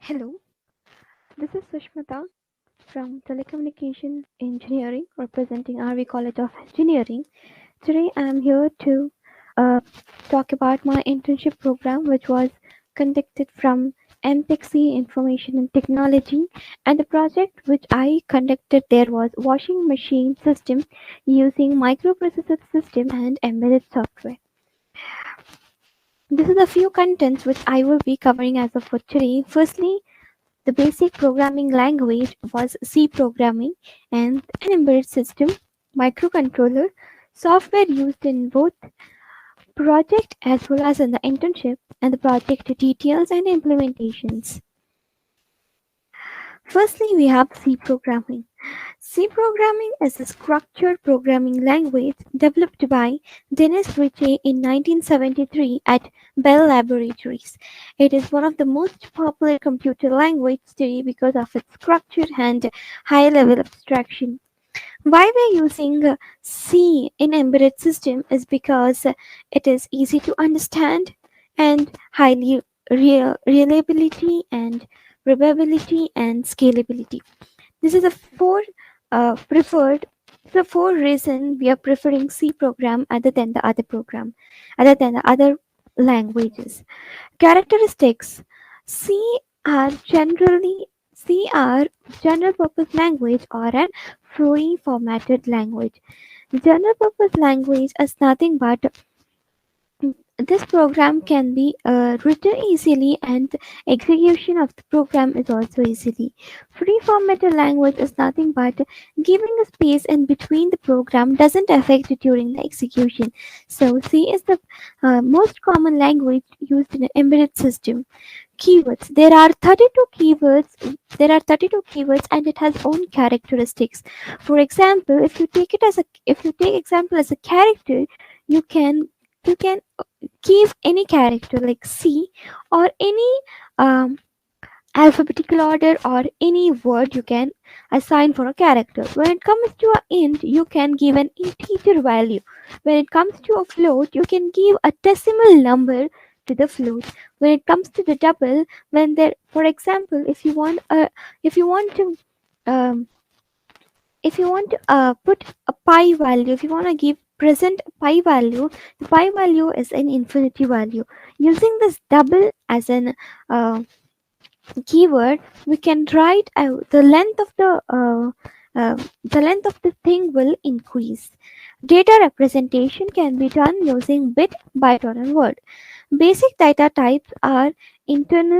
Hello, this is Sushmita from Telecommunication Engineering, representing RV College of Engineering. Today I am here to uh, talk about my internship program, which was conducted from MPLAB Information and Technology, and the project which I conducted there was washing machine system using microprocessor system and embedded software. This is a few contents which I will be covering as of for today. Firstly, the basic programming language was C programming and an embedded system, microcontroller, software used in both project as well as in the internship, and the project details and implementations. Firstly, we have C programming. C programming is a structured programming language developed by Dennis Ritchie in 1973 at Bell Laboratories. It is one of the most popular computer languages today because of its structure and high level abstraction. Why we're using C in embedded system is because it is easy to understand and highly reliability and reliability and scalability. This is a four preferred. The four reason we are preferring C program other than the other languages. Characteristics: C are generally C are general purpose language or an free formatted language. General purpose language is nothing but this program can be written easily and execution of the program is also easily. Free formatted language is nothing but giving a space in between the program doesn't affect it during the execution. So C is the most common language used in an embedded system. Keywords. There are 32 keywords and it has own characteristics. For example, if you take example as a character, you can you can give any character like C or any um, alphabetical order or any word you can assign for a character. When it comes to a int, you can give an integer value. When it comes to a float, you can give a decimal number to the float. When it comes to the double, when there, for example, if you want to um, put a pi value, if you want to give present pi value, the pi value is an infinity value. Using this double as an keyword, we can write out the length of the thing will increase. Data representation can be done using bit, byte, or a word. Basic data types are internal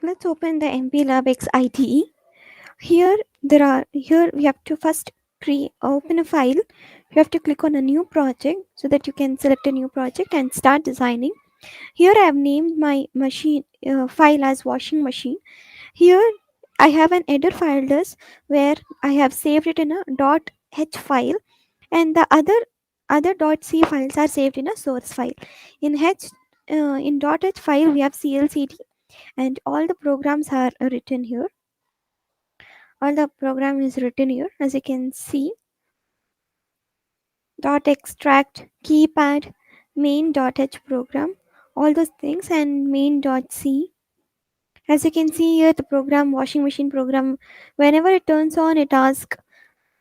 Let's open the MPLAB X IDE. Here we have to first open a file. You have to click on a new project so that you can select a new project and start designing. Here I have named my machine file as washing machine. Here I have an header file this where I have saved it in a .h file, and the other .c files are saved in a source file. In .h file we have clcd, and all the programs are written here. All the program is written here, as you can see. Extract, keypad, main.h program, all those things, and main.c. As you can see here, the program washing machine program, whenever it turns on, it asks,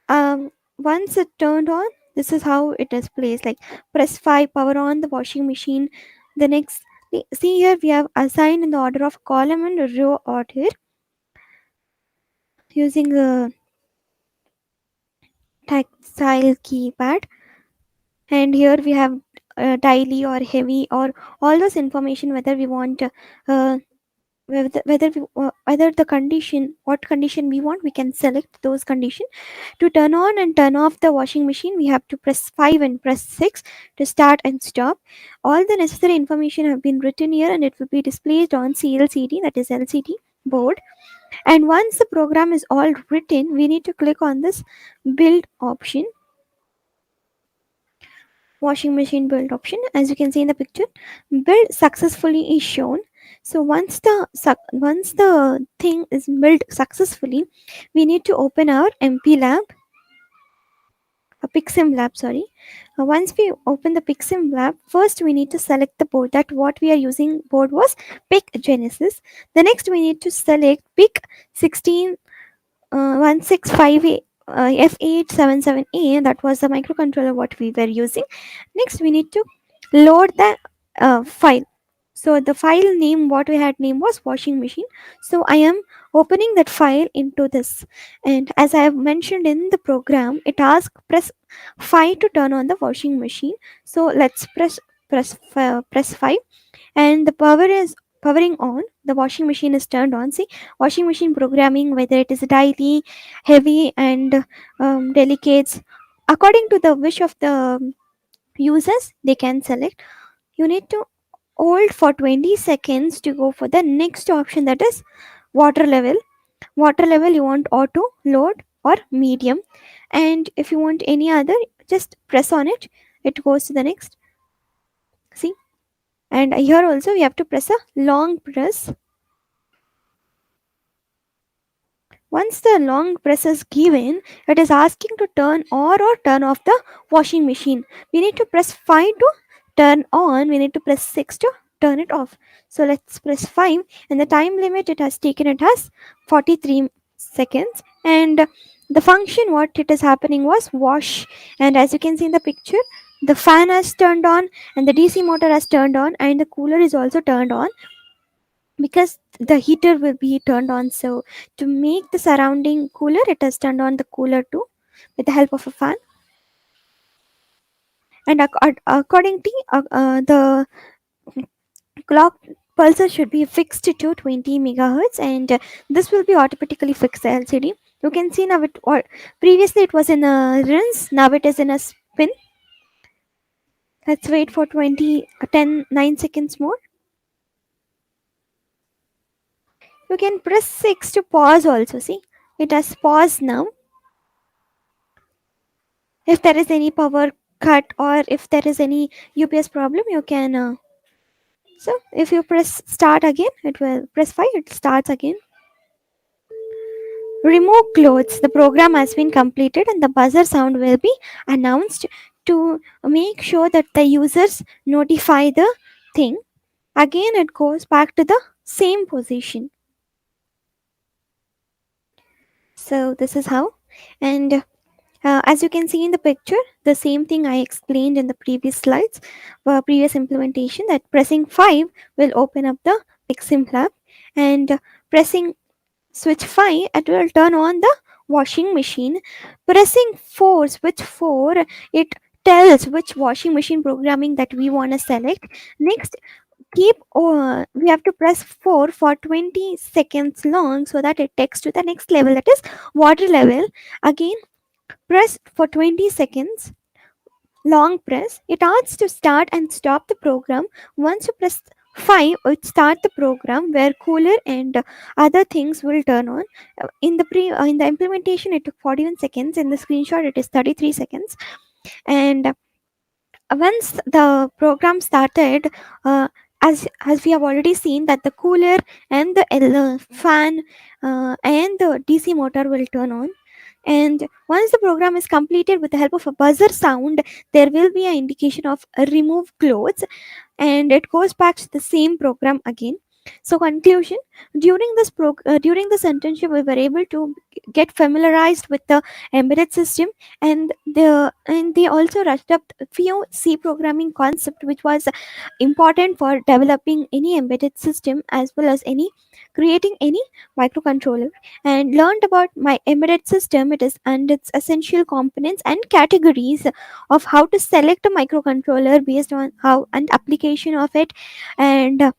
once it turned on, this is how it is placed, like press 5, power on the washing machine. The next, see here we have assigned in the order of column and row order using a tactile keypad. And here we have daily or heavy or all those information, whether we want whether the condition, what condition we want, we can select those condition. To turn on and turn off the washing machine, we have to press 5 and press 6 to start and stop. All the necessary information have been written here, and it will be displayed on CLCD, that is LCD board. And once the program is all written, we need to click on this build option, washing machine build option. As you can see in the picture, build successfully is shown. So once the thing is built successfully, we need to open our MPLAB, a PICSimLab, sorry. Once we open the PICSimLab, first we need to select the board. That what we are using board was PICGenios. The next we need to select PIC 165 F877A. That was the microcontroller what we were using. Next we need to load the file. So the file name what we had name was washing machine. So I am opening that file into this, and as I have mentioned in the program, it asks press 5 to turn on the washing machine. So let's press 5, and the power is powering on. The washing machine is turned on. See, washing machine programming, whether it is daily, heavy, and delicates, according to the wish of the users, they can select. You need to hold for 20 seconds to go for the next option, that is water level. Water level you want auto, load, or medium, and if you want any other, just press on it, it goes to the next. See, and here also you have to press a long press. Once the long press is given, it is asking to turn on or turn off the washing machine. We need to press 5 to turn on, we need to press 6 to turn it off. So let's press 5, and the time limit it has taken, it has 43 seconds. And the function what it is happening was wash. And as you can see in the picture, the fan has turned on, and the DC motor has turned on, and the cooler is also turned on, because the heater will be turned on. So to make the surrounding cooler, it has turned on the cooler too with the help of a fan. And accordingly, the clock pulses should be fixed to 20 megahertz, and this will be automatically fixed the LCD. You can see now previously it was in a rinse, now it is in a spin. Let's wait for 9 seconds more. You can press 6 to pause also. See, it has paused now. If there is any power cut or if there is any UPS problem, you can so if you press start again, it will press 5, it starts again. Remove clothes, the program has been completed, and the buzzer sound will be announced to make sure that the users notify the thing. Again it goes back to the same position. So this is how. And as you can see in the picture, the same thing I explained in the previous slides, previous implementation, that pressing 5 will open up the PICSimLab, and pressing switch 5, it will turn on the washing machine. Pressing 4, switch 4, it tells which washing machine programming that we want to select. Next, we have to press 4 for 20 seconds long so that it takes to the next level, that is water level. Again, press for 20 seconds, long press. It asks to start and stop the program. Once you press 5, it start the program where cooler and other things will turn on. In the implementation it took 41 seconds. In the screenshot it is 33 seconds. And once the program started, uh, as we have already seen that the cooler and the fan and the DC motor will turn on. And once the program is completed, with the help of a buzzer sound, there will be an indication of remove clothes, and it goes back to the same program again. So conclusion, during this internship we were able to get familiarized with the embedded system, and they also rushed up a few C programming concept which was important for developing any embedded system as well as any creating any microcontroller, and learned about my embedded system, it is and its essential components and categories of how to select a microcontroller based on how and application of it, and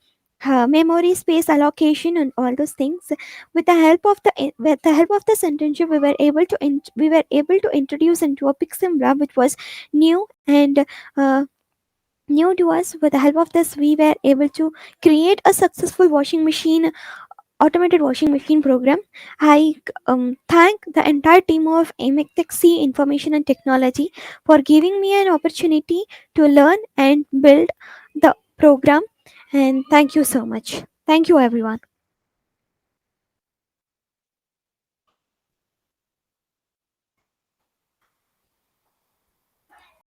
memory space allocation and all those things. With the help of this internship we were able to introduce into a PICSimLab which was new and uh, new to us. With the help of this we were able to create a successful washing machine, automated washing machine program. I thank the entire team of Emertxe Information and Technology for giving me an opportunity to learn and build the program. And thank you so much. Thank you, everyone.